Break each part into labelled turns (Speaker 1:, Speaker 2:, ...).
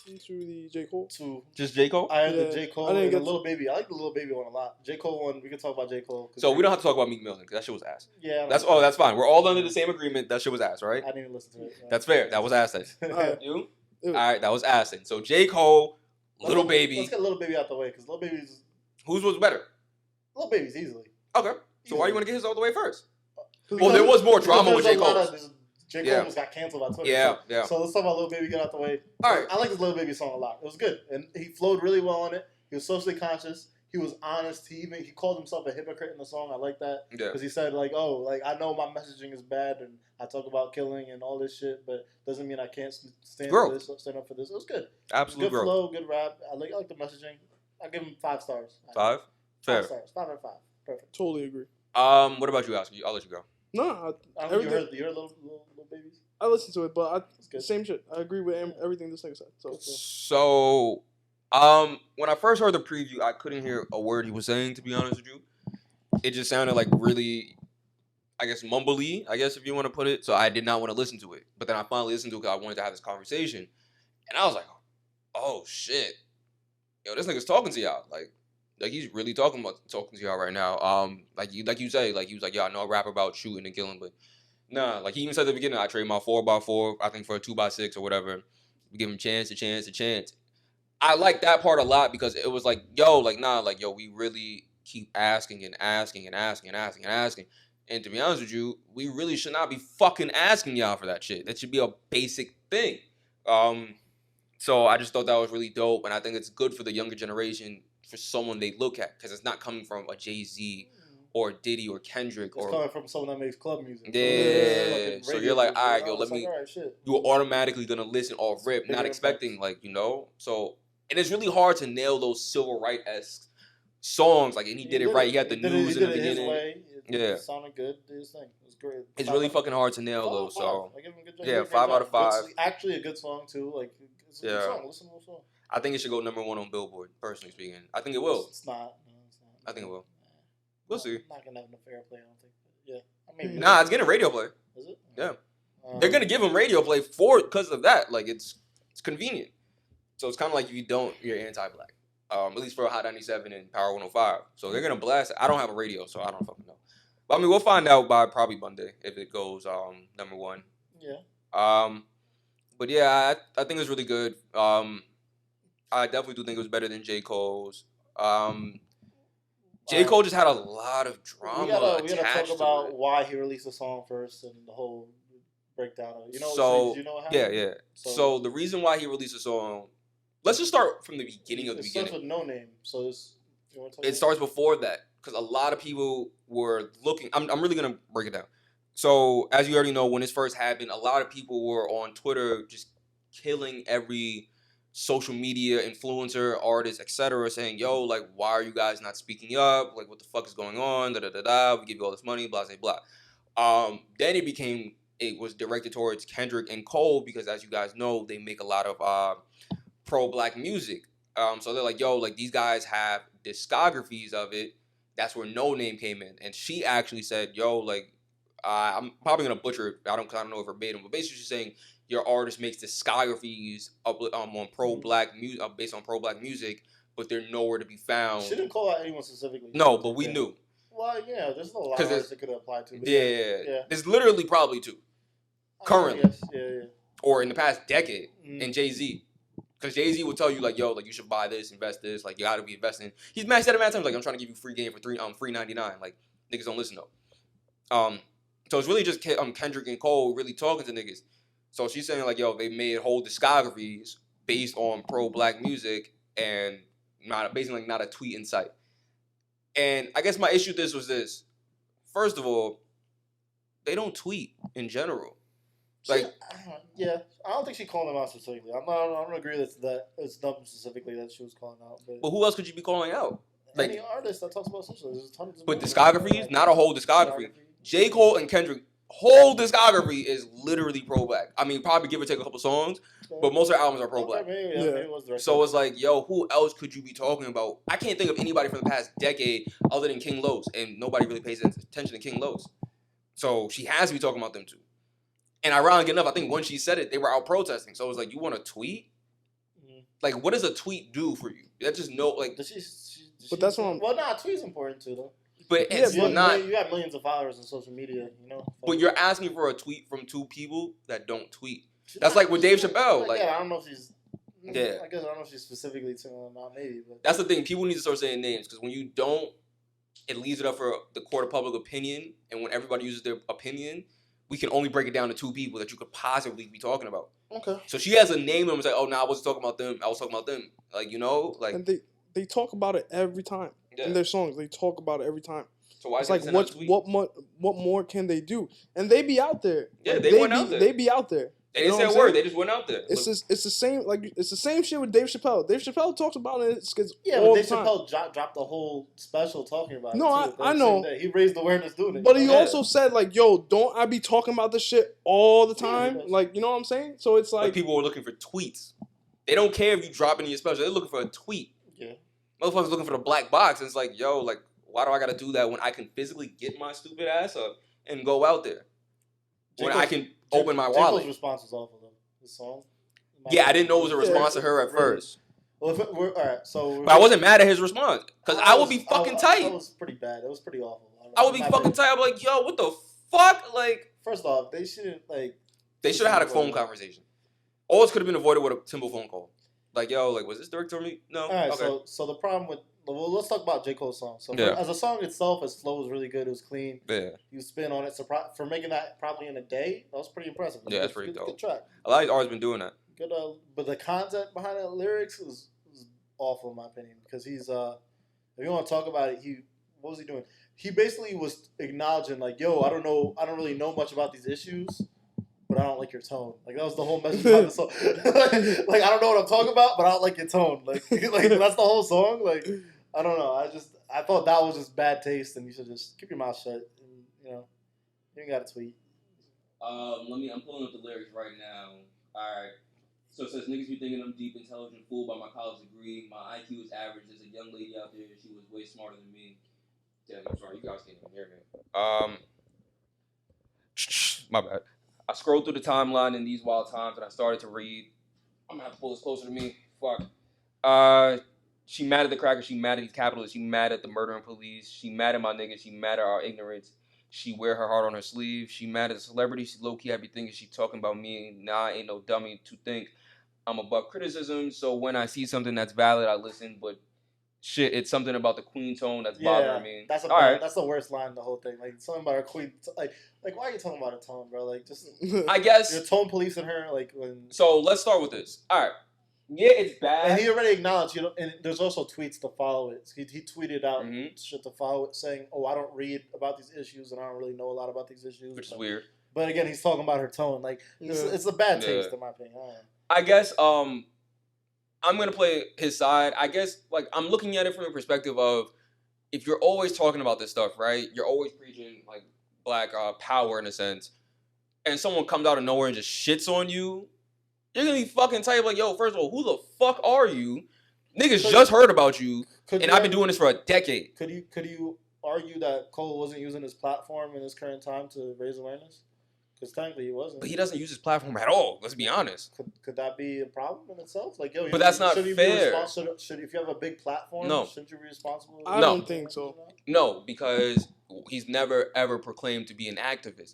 Speaker 1: To the J. Cole.
Speaker 2: Just J. Cole?
Speaker 3: I had the J. Cole and the Lil Baby. I like the Lil Baby one a lot. J. Cole one, we can talk about J. Cole.
Speaker 2: So we don't have to talk about Meek Mill because that shit was ass.
Speaker 3: Yeah.
Speaker 2: That's fine. We're all under the same agreement. That shit was ass, right?
Speaker 3: I didn't even listen to it. Yeah.
Speaker 2: That's fair. That was ass. You? All right, that was ass. So J. Cole, Lil Baby.
Speaker 3: Let's get Lil Baby out the way because Lil Baby's...
Speaker 2: Whose was better?
Speaker 3: Lil Baby's easily.
Speaker 2: Okay. So why you want to get his all the way first? Well, there was more drama with J. Cole.
Speaker 3: J. Cole just got canceled by Twitter.
Speaker 2: Yeah.
Speaker 3: So let's talk about Lil Baby, get out the way.
Speaker 2: All right.
Speaker 3: I like this Lil Baby song a lot. It was good. And he flowed really well on it. He was socially conscious. He was honest. He called himself a hypocrite in the song. I like that. Yeah. Because he said, like, I know my messaging is bad and I talk about killing and all this shit, but doesn't mean I can't stand up for this. It was good.
Speaker 2: Absolutely.
Speaker 3: Good flow, good rap. I like the messaging. I give him 5 stars.
Speaker 2: 5? Fair.
Speaker 3: 5 stars. 5 out of 5. Perfect.
Speaker 1: Totally agree.
Speaker 2: What about you, Oscar? I'll let you go.
Speaker 1: No,
Speaker 3: you heard Lil Babies?
Speaker 1: I listened to it, but same shit. I agree with everything this nigga said.
Speaker 2: So, when I first heard the preview, I couldn't hear a word he was saying, to be honest with you. It just sounded like really, I guess, mumbly, I guess, if you want to put it. So I did not want to listen to it. But then I finally listened to it because I wanted to have this conversation. And I was like, oh, shit. Yo, this nigga's talking to y'all. Like he's really talking to y'all right now. Like you say, like he was like, yo, I know I rap about shooting and killing, but nah, like he even said at the beginning, I trade my 4x4, I think, for a 2x6 or whatever. We give him chance. I like that part a lot because it was like, yo, like, nah, like, yo, we really keep asking. And to be honest with you, we really should not be fucking asking y'all for that shit. That should be a basic thing. So I just thought that was really dope. And I think it's good for the younger generation, for someone they look at, because it's not coming from a Jay-Z or Diddy or Kendrick.
Speaker 3: It's coming from someone that makes club music.
Speaker 2: Yeah. So you're like, all right, yo, let me. You're automatically going to listen off rip, not expecting, like, you know. So, and it's really hard to nail those civil rights-esque songs. Like, and he did it right. He had the news in the beginning.
Speaker 3: It sounded good. Did his thing. It was great.
Speaker 2: It's really fucking hard to nail, though. So,
Speaker 3: I give him a good job.
Speaker 2: Yeah, 5 out of 5.
Speaker 3: It's actually a good song, too. Like, it's a good song. Listen to the song.
Speaker 2: I think it should go #1 on Billboard, personally speaking. I think it will.
Speaker 3: It's not. No, it's not.
Speaker 2: I think it will. We'll see.
Speaker 3: Not going to have enough airplay, I don't think. But yeah.
Speaker 2: Nah, it's getting radio play.
Speaker 3: Is it?
Speaker 2: Yeah. They're going to give him radio play because of that. Like, it's convenient. So it's kind of like if you don't, you're anti-black. At least for Hot 97 and Power 105. So they're going to blast it. I don't have a radio, so I don't fucking know. But I mean, we'll find out by probably Monday if it goes #1.
Speaker 3: Yeah.
Speaker 2: But yeah, I think it's really good. I definitely do think it was better than J. Cole's. J. Cole just had a lot of drama. We gotta talk about
Speaker 3: why he released the song first and the whole breakdown of it. You know, you know what happened?
Speaker 2: Yeah. So the reason why he released the song, let's just start from the beginning of the beginning.
Speaker 3: It starts with No Name, so
Speaker 2: it starts before that because a lot of people were looking. I'm really gonna break it down. So as you already know, when this first happened, a lot of people were on Twitter just killing every social media influencer, artist, etc., saying, yo, like, why are you guys not speaking up? Like, what the fuck is going on? We give you all this money, blah, blah, blah. Then it was directed towards Kendrick and Cole because, as you guys know, they make a lot of pro-black music. So they're like, yo, like, these guys have discographies of it. That's where No Name came in. And she actually said, yo, like, I'm probably going to butcher it. I don't know if verbatim, but basically she's saying, your artist makes discographies on pro-black music, based on pro-black music, but they're nowhere to be found.
Speaker 3: She didn't call out anyone specifically.
Speaker 2: No, but we knew.
Speaker 3: Well, yeah, there's a lot of artists that could apply to.
Speaker 2: Yeah. There's literally probably 2. Currently.
Speaker 3: Yeah.
Speaker 2: Or in the past decade, and Jay-Z. Because Jay-Z will tell you, like, yo, like, you should buy this, invest this, like, you gotta be investing. He's said it many times, like, I'm trying to give you free game for free 99. Like, niggas don't listen though. So it's really just Kendrick and Cole really talking to niggas. So she's saying, like, yo, they made whole discographies based on pro-black music and not a tweet in sight. And I guess my issue with this was this. First of all, they don't tweet in general. Like,
Speaker 3: yeah, I don't think she called them out specifically. I don't agree that it's nothing specifically that she was calling out.
Speaker 2: But who else could you be calling out?
Speaker 3: Like, any artist that talks about social. There's tons of.
Speaker 2: But discographies, not a whole discography. J. Cole and Kendrick, whole discography is literally pro-black. I mean, probably give or take a couple songs, but most of their albums are pro-black. So it's like, yo, who else could you be talking about? I can't think of anybody from the past decade other than King Los, and nobody really pays attention to King Los. So she has to be talking about them too. And ironically enough, I think when she said it, they were out protesting. So it was like, you want to tweet Like, what does a tweet do for you? That just no like.
Speaker 1: But that's what I'm.
Speaker 3: Well, nah, tweet's important too, though.
Speaker 2: But it's not.
Speaker 3: You got millions of followers on social media, you know.
Speaker 2: But you're asking for a tweet from two people that don't tweet. That's like with Dave Chappelle. Like,
Speaker 3: yeah, I don't know if she's.
Speaker 2: Yeah.
Speaker 3: I guess I don't know if she's specifically to him or not. Maybe. But
Speaker 2: that's the thing. People need to start saying names because when you don't, it leaves it up for the court of public opinion. And when everybody uses their opinion, we can only break it down to two people that you could possibly be talking about.
Speaker 3: Okay.
Speaker 2: So she has a name and was like, "Oh, no, I wasn't talking about them. I was talking about them." Like, you know, like.
Speaker 1: And they talk about it every time in their songs. They talk about it every time.
Speaker 2: So why
Speaker 1: it's like what more can they do? And they be out there.
Speaker 2: Yeah,
Speaker 1: like,
Speaker 2: they went out there.
Speaker 1: They be out there.
Speaker 2: They didn't say a word. They just went out there.
Speaker 1: It's the same shit with Dave Chappelle. Dave Chappelle talks about it.
Speaker 3: Yeah, but Dave Chappelle dropped the whole special talking about it.
Speaker 1: No, I know.
Speaker 3: He raised awareness doing it.
Speaker 1: But he also said like, "Yo, don't I be talking about this shit all the time?" Like, you know what I'm saying? So it's like
Speaker 2: people were looking for tweets. They don't care if you drop it in your special. They're looking for a tweet.
Speaker 3: Yeah.
Speaker 2: Motherfuckers looking for the black box. And it's like, yo, like, why do I got to do that when I can physically get my stupid ass up and go out there? When I can open my wallet.
Speaker 3: J. Cole's response was awful, though. The song.
Speaker 2: Yeah, I didn't know it was a response to her at first.
Speaker 3: Well, all right, so...
Speaker 2: But I wasn't mad at his response. Because I would be fucking tight.
Speaker 3: That was pretty bad. It was pretty awful.
Speaker 2: I would be fucking tight. I'd be like, yo, what the fuck? Like...
Speaker 3: First off, they shouldn't, like...
Speaker 2: They should have had a phone conversation. All this could have been avoided with a simple phone call. Like, yo, like, was this directed to me? No.
Speaker 3: All right,
Speaker 2: okay.
Speaker 3: so the problem with... Well, let's talk about J. Cole's song. So as a song itself, his flow was really good. It was clean.
Speaker 2: Yeah.
Speaker 3: You spin on it. So for making that probably in a day, that was pretty impressive.
Speaker 2: Yeah, that's pretty dope.
Speaker 3: Good track.
Speaker 2: A lot of these artists been doing that.
Speaker 3: Good, but the content behind the lyrics was awful in my opinion because he's if you want to talk about it, what was he doing? He basically was acknowledging like, yo, I don't really know much about these issues, but I don't like your tone. Like that was the whole message behind the song. like I don't know what I'm talking about, but I don't like your tone. Like that's the whole song. Like I don't know. I thought that was just bad taste, and you should just keep your mouth shut. And, you know, you ain't got to tweet.
Speaker 2: I'm pulling up the lyrics right now. All right. So it says, niggas be thinking I'm deep, intelligent, fooled by my college degree. My IQ is average. There's a young lady out there. She was way smarter than me. Damn, I'm sorry. You guys can't even hear me. My bad. I scrolled through the timeline in these wild times, and I started to read. I'm going to have to pull this closer to me. Fuck. She mad at the crackers. She mad at these capitalists. She mad at the murdering police. She mad at my niggas. She mad at our ignorance. She wear her heart on her sleeve. She mad at the celebrity. She low-key have you thinking she talking about me. Nah, I ain't no dummy to think I'm above criticism. So when I see something that's valid, I listen. But shit, it's something about the queen tone that's bothering me.
Speaker 3: That's that's the worst line in the whole thing. Like something about her queen. Like why are you talking about her tone, bro? Like just
Speaker 2: I guess
Speaker 3: you're tone policing her. Like when.
Speaker 2: So let's start with this. All right. Yeah, it's bad.
Speaker 3: And he already acknowledged, you know, and there's also tweets to follow it. He tweeted out shit to follow it saying, oh, I don't read about these issues and I don't really know a lot about these issues.
Speaker 2: Which is weird.
Speaker 3: But again, he's talking about her tone. Like, it's a bad taste in my opinion.
Speaker 2: I guess I'm going to play his side. I guess, like, I'm looking at it from the perspective of if you're always talking about this stuff, right? You're always preaching, like, black power in a sense. And someone comes out of nowhere and just shits on you. You're going to be fucking tight, like, yo, first of all, who the fuck are you? Niggas just heard about you, and I've been doing this for a decade.
Speaker 3: Could you argue that Cole wasn't using his platform in his current time to raise awareness? Because technically he wasn't.
Speaker 2: But he doesn't use his platform at all, let's be honest.
Speaker 3: Could that be a problem in itself? Like, yo,
Speaker 2: but that's not fair.
Speaker 3: If you have a big platform, shouldn't you be responsible?
Speaker 1: I don't think so.
Speaker 2: No, because he's never, ever proclaimed to be an activist.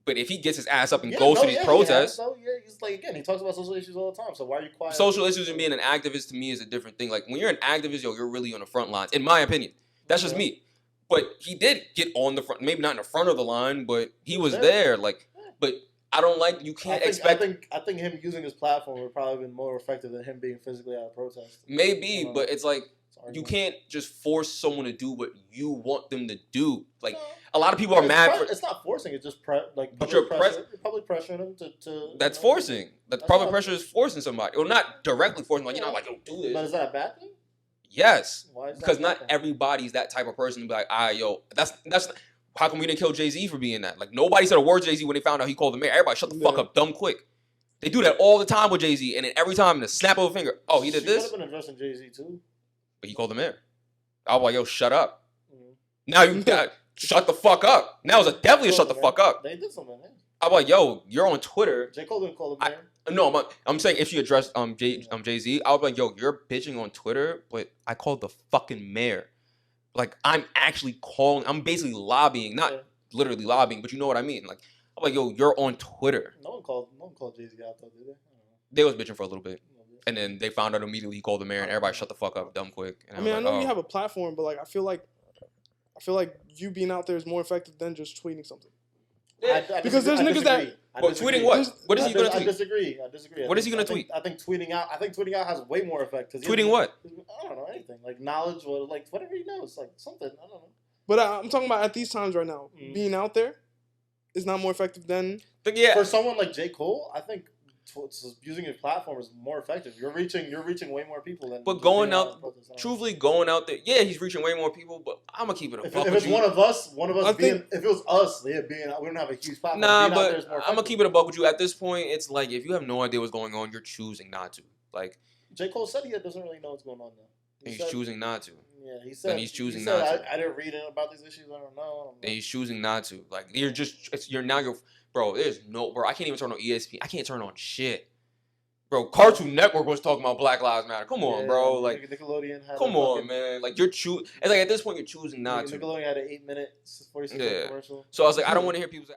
Speaker 2: But if he gets his ass up and goes to these protests...
Speaker 3: he's like, again, he talks about social issues all the time, so why are you quiet?
Speaker 2: Social issues and being an activist, to me, is a different thing. Like, when you're an activist, yo, you're really on the front lines, in my opinion. That's just me. But he did get on the front, maybe not in the front of the line, but he was there. Like, but I don't like, you can't expect...
Speaker 3: I think him using his platform would probably been more effective than him being physically at a protest.
Speaker 2: Maybe, but it's like, you can't just force someone to do what you want them to do. Like, a lot of people are mad for...
Speaker 3: It's not forcing, it's just public pressuring them to...
Speaker 2: That's forcing. Public pressure is forcing somebody. Well, not directly forcing, like, you're not like, yo, do this.
Speaker 3: But is that a bad thing?
Speaker 2: Yes. Why is that? Because not everybody's that type of person to be like, yo, that's how come we didn't kill Jay-Z for being that? Like, nobody said a word to Jay-Z when they found out he called the mayor. Everybody shut the fuck up dumb quick. They do that all the time with Jay-Z, and then every time in a snap of a finger, oh, he did this?
Speaker 3: She could have been addressing Jay-Z too.
Speaker 2: But he called the mayor. I was like, yo, shut up. Now you got shut the fuck up. Now it's definitely a shut the fuck up.
Speaker 3: They did something, man.
Speaker 2: I'm like, yo, you're on Twitter.
Speaker 3: J. Cole didn't call him mayor.
Speaker 2: No, I'm saying if she addressed Jay-Z, I was like, yo, you're bitching on Twitter, but I called the fucking mayor. Like, I'm actually calling. I'm basically lobbying, not literally lobbying, but you know what I mean. Like, I'm like, yo, you're on Twitter.
Speaker 3: No one called Jay-Z out though, did they?
Speaker 2: They was bitching for a little bit. And then they found out immediately he called the mayor, and everybody shut the fuck up dumb quick. And
Speaker 1: I mean, I know you have a platform, but like I feel like you being out there is more effective than just tweeting something.
Speaker 3: Yeah.
Speaker 1: Because there's niggas that.
Speaker 2: Well, tweeting what? What is he gonna tweet?
Speaker 3: I disagree.
Speaker 2: What is he gonna tweet?
Speaker 3: I think tweeting out has way more effect.
Speaker 2: Tweeting what?
Speaker 3: I don't know, anything like knowledge or like whatever he knows, like something. I don't know.
Speaker 1: But I'm talking about at these times right now, being out there is not more effective than.
Speaker 3: For someone like J. Cole, I think using his platform is more effective. You're reaching way more people than.
Speaker 2: But going out, truthfully going out there, yeah, he's reaching way more people. But I'm gonna keep it a
Speaker 3: if it's one of us being, if it was us, we don't have a huge platform.
Speaker 2: Nah, but I'm gonna keep it a buck with you. At this point, it's like if you have no idea what's going on, you're choosing not to. Like
Speaker 3: J. Cole said, he doesn't really know what's going on now.
Speaker 2: He's choosing not to.
Speaker 3: Yeah, he said.
Speaker 2: And he's choosing not to.
Speaker 3: I didn't read about these issues. I don't know.
Speaker 2: And he's choosing not to. Like you're bro. There's no bro. I can't even turn on ESPN. I can't turn on shit. Bro, Cartoon Network was talking about Black Lives Matter. Come on, bro. Like
Speaker 3: Nickelodeon had
Speaker 2: come on, man. Like it's like at this point you're choosing not to.
Speaker 3: Nickelodeon had an 8-minute 46-second commercial.
Speaker 2: So I was like, I don't want to hear people say